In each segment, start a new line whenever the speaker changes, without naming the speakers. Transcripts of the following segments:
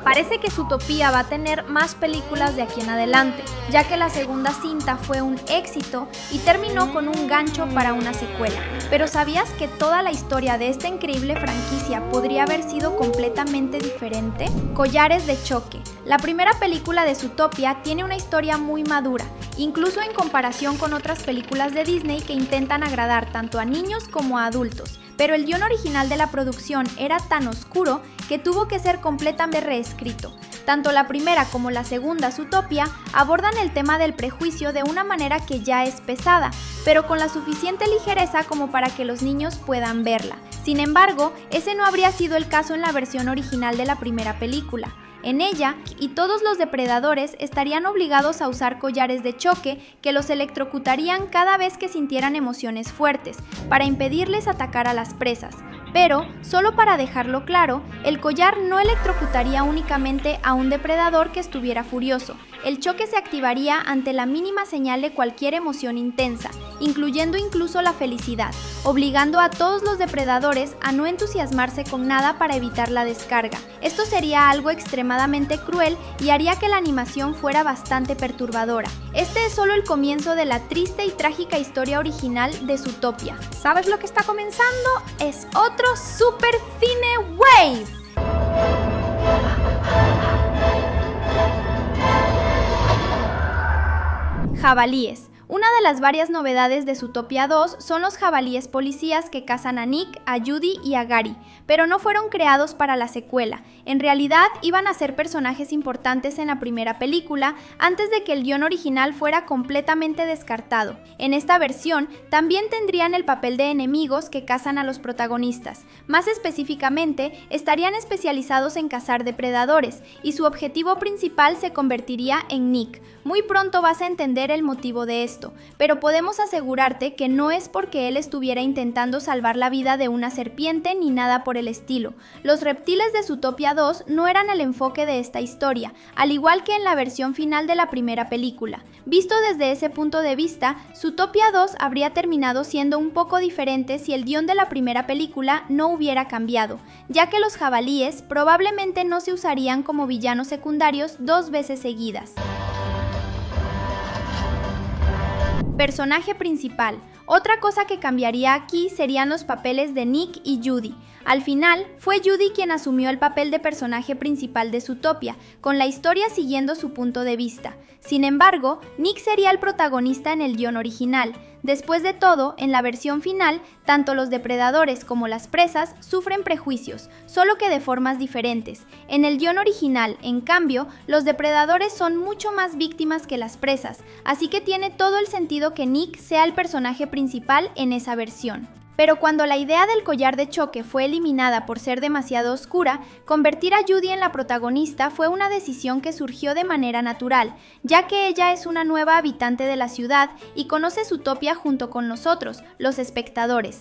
Parece que Zootopia va a tener más películas de aquí en adelante, ya que la segunda cinta fue un éxito y terminó con un gancho para una secuela. Pero ¿sabías que toda la historia de esta increíble franquicia podría haber sido completamente diferente? Collares de choque. La primera película de Zootopia tiene una historia muy madura, incluso en comparación con otras películas de Disney que intentan agradar tanto a niños como a adultos. Pero el guión original de la producción era tan oscuro que tuvo que ser completamente reescrito. Tanto la primera como la segunda Zootopia abordan el tema del prejuicio de una manera que ya es pesada, pero con la suficiente ligereza como para que los niños puedan verla. Sin embargo, ese no habría sido el caso en la versión original de la primera película. En ella, y todos los depredadores estarían obligados a usar collares de choque que los electrocutarían cada vez que sintieran emociones fuertes, para impedirles atacar a las presas. Pero, solo para dejarlo claro, el collar no electrocutaría únicamente a un depredador que estuviera furioso. El choque se activaría ante la mínima señal de cualquier emoción intensa, incluyendo incluso la felicidad, obligando a todos los depredadores a no entusiasmarse con nada para evitar la descarga. Esto sería algo extremadamente cruel y haría que la animación fuera bastante perturbadora. Este es solo el comienzo de la triste y trágica historia original de Zootopia. ¿Sabes lo que está comenzando? Es otro Super Cine Wave. Jabalíes. Una de las varias novedades de Zootopia 2 son los jabalíes policías que cazan a Nick, a Judy y a Gary, pero no fueron creados para la secuela. En realidad iban a ser personajes importantes en la primera película antes de que el guión original fuera completamente descartado. En esta versión también tendrían el papel de enemigos que cazan a los protagonistas. Más específicamente, estarían especializados en cazar depredadores y su objetivo principal se convertiría en Nick. Muy pronto vas a entender el motivo de esto, pero podemos asegurarte que no es porque él estuviera intentando salvar la vida de una serpiente ni nada por el estilo. Los reptiles de Zootopia 2 no eran el enfoque de esta historia, al igual que en la versión final de la primera película. Visto desde ese punto de vista, Zootopia 2 habría terminado siendo un poco diferente si el guión de la primera película no hubiera cambiado, ya que los jabalíes probablemente no se usarían como villanos secundarios 2 veces seguidas. Personaje principal. Otra cosa que cambiaría aquí serían los papeles de Nick y Judy. Al final, fue Judy quien asumió el papel de personaje principal de Zootopia, con la historia siguiendo su punto de vista. Sin embargo, Nick sería el protagonista en el guión original. Después de todo, en la versión final, tanto los depredadores como las presas sufren prejuicios, solo que de formas diferentes. En el guión original, en cambio, los depredadores son mucho más víctimas que las presas, así que tiene todo el sentido que Nick sea el personaje principal en esa versión. Pero cuando la idea del collar de choque fue eliminada por ser demasiado oscura, convertir a Judy en la protagonista fue una decisión que surgió de manera natural, ya que ella es una nueva habitante de la ciudad y conoce Zootopia junto con nosotros, los espectadores.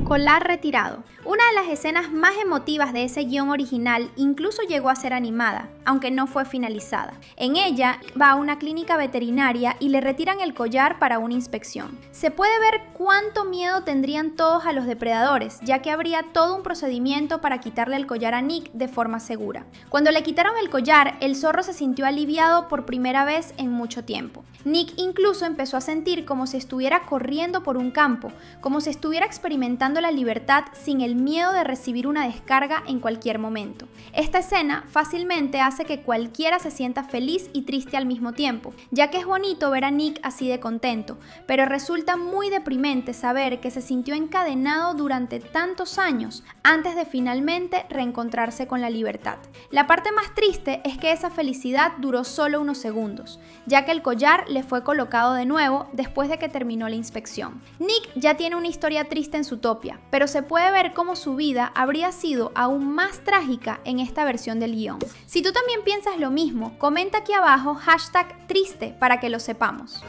Collar retirado. Una de las escenas más emotivas de ese guión original incluso llegó a ser animada, aunque no fue finalizada. En ella va a una clínica veterinaria y le retiran el collar para una inspección. Se puede ver cuánto miedo tendrían todos a los depredadores, ya que habría todo un procedimiento para quitarle el collar a Nick de forma segura. Cuando le quitaron el collar, el zorro se sintió aliviado por primera vez en mucho tiempo. Nick incluso empezó a sentir como si estuviera corriendo por un campo, como si estuviera experimentando la libertad sin el miedo de recibir una descarga en cualquier momento. Esta escena fácilmente hace que cualquiera se sienta feliz y triste al mismo tiempo, ya que es bonito ver a Nick así de contento, pero resulta muy deprimente saber que se sintió encadenado durante tantos años antes de finalmente reencontrarse con la libertad. La parte más triste es que esa felicidad duró solo unos segundos, ya que el collar le fue colocado de nuevo después de que terminó la inspección. Nick ya tiene una historia triste en Zootopia, pero se puede ver cómo su vida habría sido aún más trágica en esta versión del guión. Si tú también piensas lo mismo, comenta aquí abajo #triste para que lo sepamos.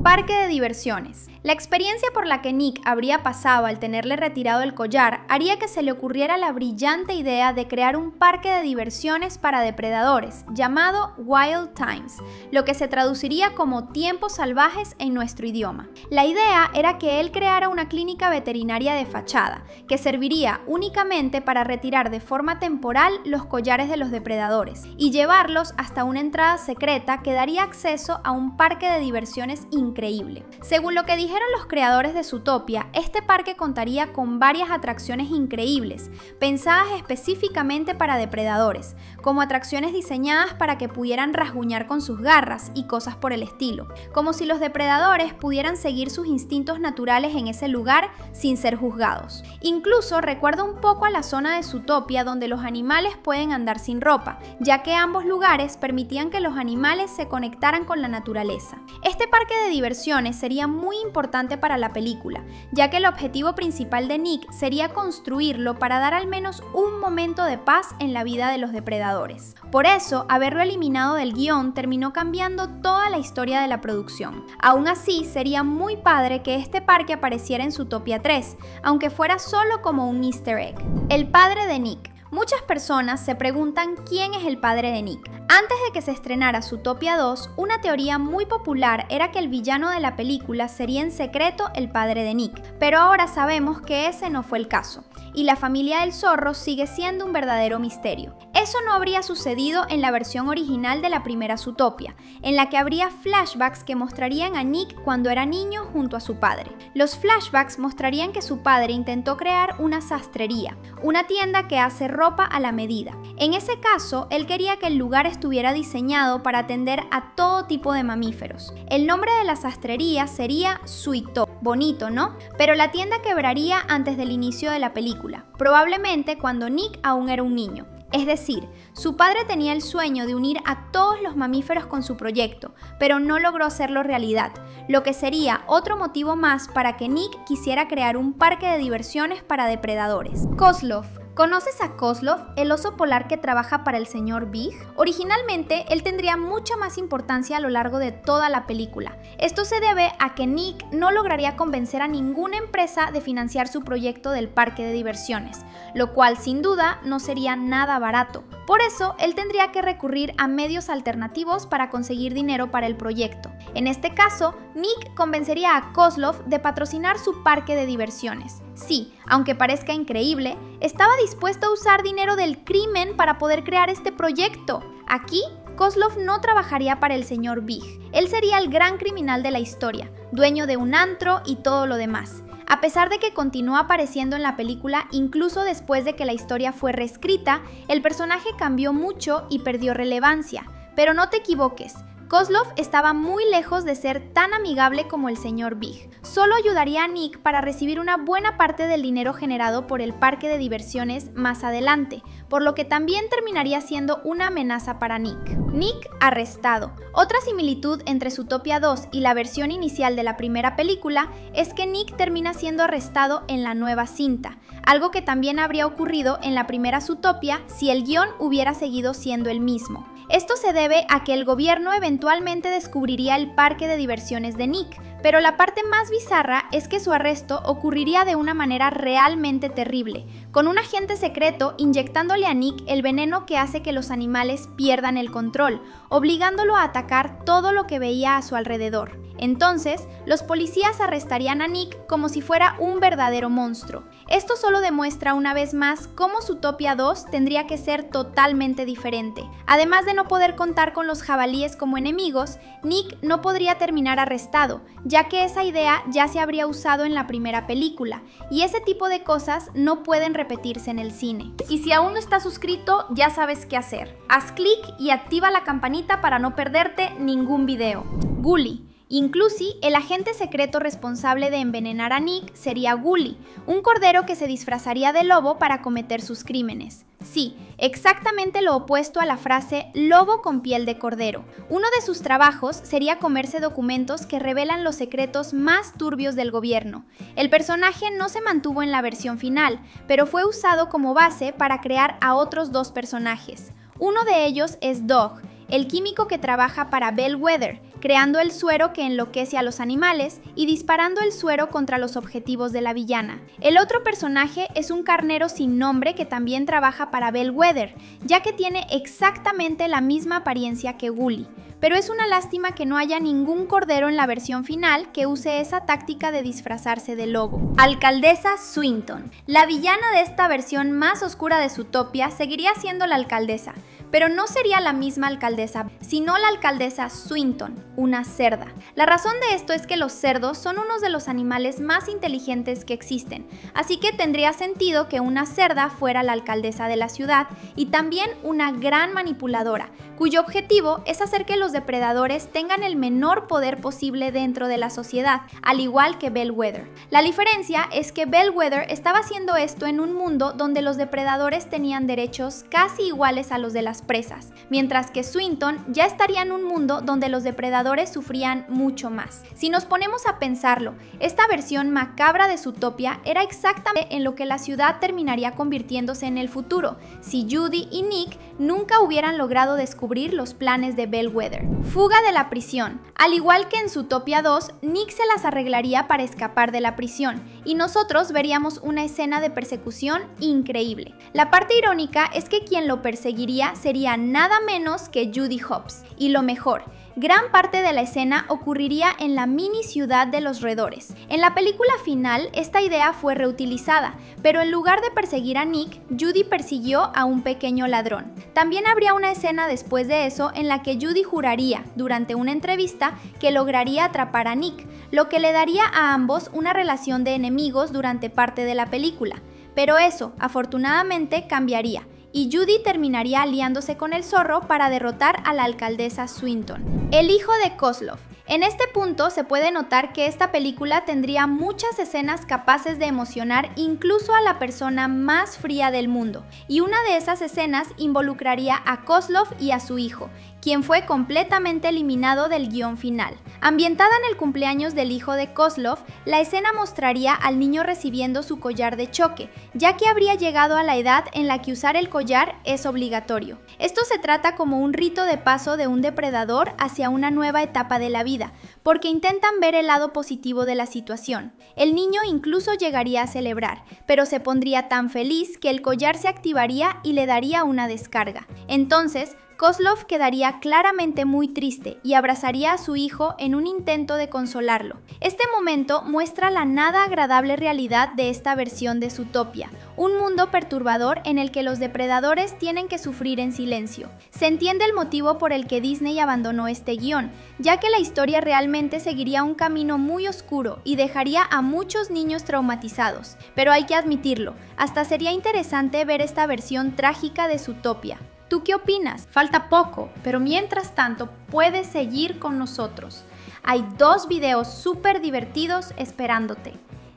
Parque de diversiones. La experiencia por la que Nick habría pasado al tenerle retirado el collar haría que se le ocurriera la brillante idea de crear un parque de diversiones para depredadores llamado Wild Times, lo que se traduciría como tiempos salvajes en nuestro idioma. La idea era que él creara una clínica veterinaria de fachada, que serviría únicamente para retirar de forma temporal los collares de los depredadores y llevarlos hasta una entrada secreta que daría acceso a un parque de diversiones increíble. Según lo que dijeron los creadores de Zootopia, este parque contaría con varias atracciones increíbles, pensadas específicamente para depredadores, como atracciones diseñadas para que pudieran rasguñar con sus garras y cosas por el estilo, como si los depredadores pudieran seguir sus instintos naturales en ese lugar sin ser juzgados. Incluso recuerda un poco a la zona de Zootopia donde los animales pueden andar sin ropa, ya que ambos lugares permitían que los animales se conectaran con la naturaleza. Este parque de diversiones sería muy importante para la película, ya que el objetivo principal de Nick sería construirlo para dar al menos un momento de paz en la vida de los depredadores. Por eso, haberlo eliminado del guión terminó cambiando toda la historia de la producción. Aún así, sería muy padre que este parque apareciera en Zootopia 3, aunque fuera solo como un easter egg. El padre de Nick. Muchas personas se preguntan quién es el padre de Nick. Antes de que se estrenara Zootopia 2, una teoría muy popular era que el villano de la película sería en secreto el padre de Nick, pero ahora sabemos que ese no fue el caso, y la familia del zorro sigue siendo un verdadero misterio. Eso no habría sucedido en la versión original de la primera Zootopia, en la que habría flashbacks que mostrarían a Nick cuando era niño junto a su padre. Los flashbacks mostrarían que su padre intentó crear una sastrería, una tienda que hace ropa a la medida. En ese caso, él quería que el lugar estuviera diseñado para atender a todo tipo de mamíferos. El nombre de la sastrería sería Sweet Top. Bonito, ¿no? Pero la tienda quebraría antes del inicio de la película, probablemente cuando Nick aún era un niño. Es decir, su padre tenía el sueño de unir a todos los mamíferos con su proyecto, pero no logró hacerlo realidad, lo que sería otro motivo más para que Nick quisiera crear un parque de diversiones para depredadores. Kozlov. ¿Conoces a Kozlov, el oso polar que trabaja para el señor Big? Originalmente, él tendría mucha más importancia a lo largo de toda la película. Esto se debe a que Nick no lograría convencer a ninguna empresa de financiar su proyecto del parque de diversiones, lo cual sin duda no sería nada barato. Por eso, él tendría que recurrir a medios alternativos para conseguir dinero para el proyecto. En este caso, Nick convencería a Kozlov de patrocinar su parque de diversiones. Sí, aunque parezca increíble, estaba dispuesto a usar dinero del crimen para poder crear este proyecto. Aquí, Kozlov no trabajaría para el señor Big. Él sería el gran criminal de la historia, dueño de un antro y todo lo demás. A pesar de que continuó apareciendo en la película incluso después de que la historia fue reescrita, el personaje cambió mucho y perdió relevancia. Pero no te equivoques, Kozlov estaba muy lejos de ser tan amigable como el señor Big. Solo ayudaría a Nick para recibir una buena parte del dinero generado por el parque de diversiones más adelante, por lo que también terminaría siendo una amenaza para Nick. Nick arrestado. Otra similitud entre Zootopia 2 y la versión inicial de la primera película es que Nick termina siendo arrestado en la nueva cinta, algo que también habría ocurrido en la primera Zootopia si el guión hubiera seguido siendo el mismo. Esto se debe a que el gobierno eventualmente descubriría el parque de diversiones de Nick, pero la parte más bizarra es que su arresto ocurriría de una manera realmente terrible, con un agente secreto inyectándole a Nick el veneno que hace que los animales pierdan el control, obligándolo a atacar todo lo que veía a su alrededor. Entonces, los policías arrestarían a Nick como si fuera un verdadero monstruo. Esto solo demuestra una vez más cómo Zootopia 2 tendría que ser totalmente diferente. Además de no poder contar con los jabalíes como enemigos, Nick no podría terminar arrestado, ya que esa idea ya se habría usado en la primera película, y ese tipo de cosas no pueden repetirse en el cine. Y si aún no estás suscrito, ya sabes qué hacer. Haz clic y activa la campanita para no perderte ningún video. Gully. Inclusi, el agente secreto responsable de envenenar a Nick sería Gully, un cordero que se disfrazaría de lobo para cometer sus crímenes. Sí, exactamente lo opuesto a la frase lobo con piel de cordero. Uno de sus trabajos sería comerse documentos que revelan los secretos más turbios del gobierno. El personaje no se mantuvo en la versión final, pero fue usado como base para crear a otros dos personajes. Uno de ellos es Dog, el químico que trabaja para Bellwether, creando el suero que enloquece a los animales y disparando el suero contra los objetivos de la villana. El otro personaje es un carnero sin nombre que también trabaja para Bellwether, ya que tiene exactamente la misma apariencia que Gully. Pero es una lástima que no haya ningún cordero en la versión final que use esa táctica de disfrazarse de lobo. Alcaldesa Swinton. La villana de esta versión más oscura de Zootopia seguiría siendo la alcaldesa, pero no sería la misma alcaldesa, sino la alcaldesa Swinton, una cerda. La razón de esto es que los cerdos son unos de los animales más inteligentes que existen, así que tendría sentido que una cerda fuera la alcaldesa de la ciudad y también una gran manipuladora, cuyo objetivo es hacer que los depredadores tengan el menor poder posible dentro de la sociedad, al igual que Bellwether. La diferencia es que Bellwether estaba haciendo esto en un mundo donde los depredadores tenían derechos casi iguales a los de las presas, mientras que Swinton ya estaría en un mundo donde los depredadores sufrían mucho más. Si nos ponemos a pensarlo, esta versión macabra de Zootopia era exactamente en lo que la ciudad terminaría convirtiéndose en el futuro, si Judy y Nick nunca hubieran logrado descubrir los planes de Bellwether. Fuga de la prisión. Al igual que en Zootopia 2, Nick se las arreglaría para escapar de la prisión, y nosotros veríamos una escena de persecución increíble. La parte irónica es que quien lo perseguiría sería nada menos que Judy Hopps, y lo mejor, gran parte de la escena ocurriría en la mini ciudad de los roedores. En la película final, esta idea fue reutilizada, pero en lugar de perseguir a Nick, Judy persiguió a un pequeño ladrón. También habría una escena después de eso en la que Judy juraría, durante una entrevista, que lograría atrapar a Nick, lo que le daría a ambos una relación de enemigos durante parte de la película. Pero eso, afortunadamente, cambiaría, y Judy terminaría aliándose con el zorro para derrotar a la alcaldesa Swinton. El hijo de Kozlov. En este punto se puede notar que esta película tendría muchas escenas capaces de emocionar incluso a la persona más fría del mundo, y una de esas escenas involucraría a Kozlov y a su hijo, quien fue completamente eliminado del guión final. Ambientada en el cumpleaños del hijo de Kozlov, la escena mostraría al niño recibiendo su collar de choque, ya que habría llegado a la edad en la que usar el collar es obligatorio. Esto se trata como un rito de paso de un depredador hacia una nueva etapa de la vida, porque intentan ver el lado positivo de la situación. El niño incluso llegaría a celebrar, pero se pondría tan feliz que el collar se activaría y le daría una descarga. Entonces, Kozlov quedaría claramente muy triste y abrazaría a su hijo en un intento de consolarlo. Este momento muestra la nada agradable realidad de esta versión de Zootopia, un mundo perturbador en el que los depredadores tienen que sufrir en silencio. Se entiende el motivo por el que Disney abandonó este guión, ya que la historia realmente seguiría un camino muy oscuro y dejaría a muchos niños traumatizados. Pero hay que admitirlo, hasta sería interesante ver esta versión trágica de Zootopia. ¿Tú qué opinas? Falta poco, pero mientras tanto puedes seguir con nosotros. Hay 2 videos súper divertidos esperándote.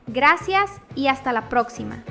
Gracias y hasta la próxima.